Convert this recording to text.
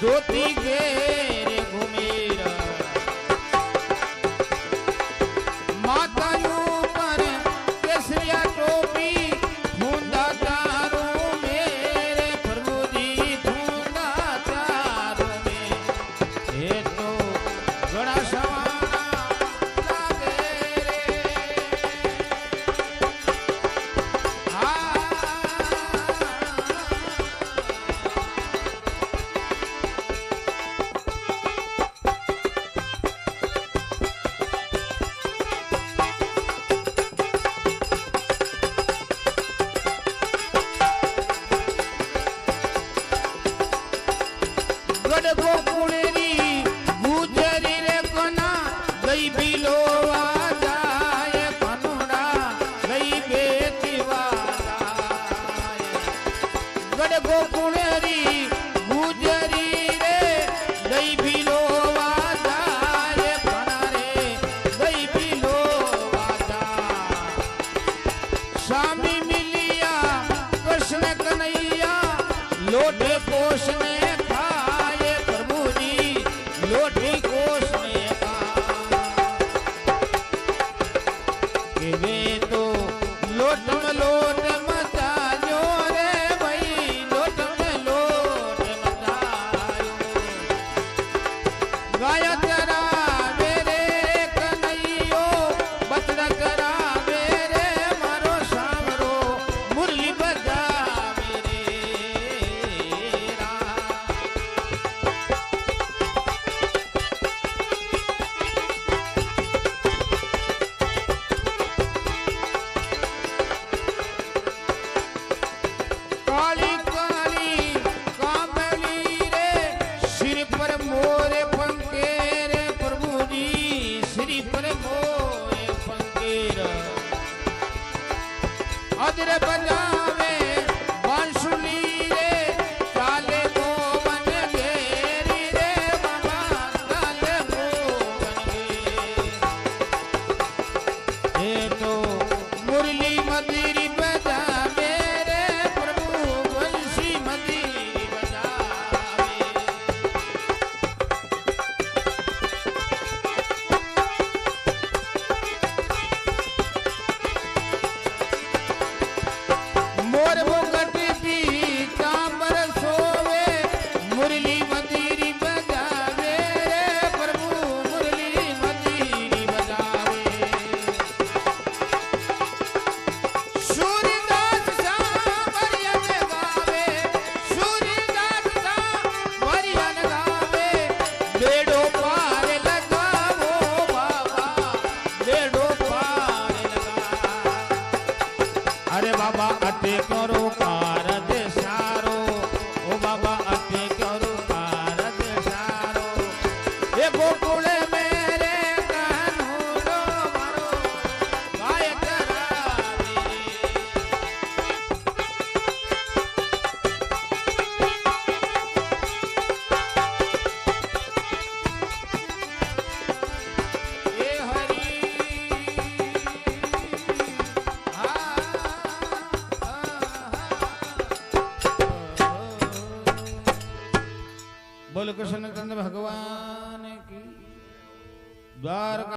ધોતી ઘેરે ઘુમેરા માતા ઉપર કેસરિયા ટોપી ફૂંદા તારું મેરે પ્રભુજી ફૂંદા તારું મે એ તો ઘણા સવાના લાગે રે ગોકુળેરી ગુજરી રે કોના ગઈ બિલો વાજાય કનુડા ગઈ બેટી વાજાય ગડ ગોકુળેરી ગુજરી રે ગઈ બિલો વાજાય કના રે ગઈ બિલો વાજા સ્વામી મિલિયા કૃષ્ણ કનૈયા લોટે પોષને लोटी कोश में के वे तो लोट में लोट मचायो रे भाई लोट में लोट मचायो गाया तेरा मेरे कन्हैयो बचड़ा करा मेरे मारो सामरो मुरली बजा मेरे काली काली कामली रे सिर पर मोरे पंखे रे प्रभुजी सिर पर मोरे पंखे अदर बजावे बांसुरी रे चाले को बन घेरी रे बाबा चाले को बन घे ए तो मुरली मदीरी बजावे मोर मुगट भी चांबर सोवे मुरली मदीरी बजावे रे प्रभु मुरली मदीरी बजावे सूर्यदास सा वरियन गावे सूर्यदास सा वरियन गावे बेड़ो पार लगावो बाबा बेड़ो पार लगा अरे बाबा अटे करो कारज सारो ओ बाबा अटे करो कारज सारो ये गोकुल मेरे कान्हूरो मारो गाय करा ये हरी बोल कृष्ण चंद्र भगवान की द्वारका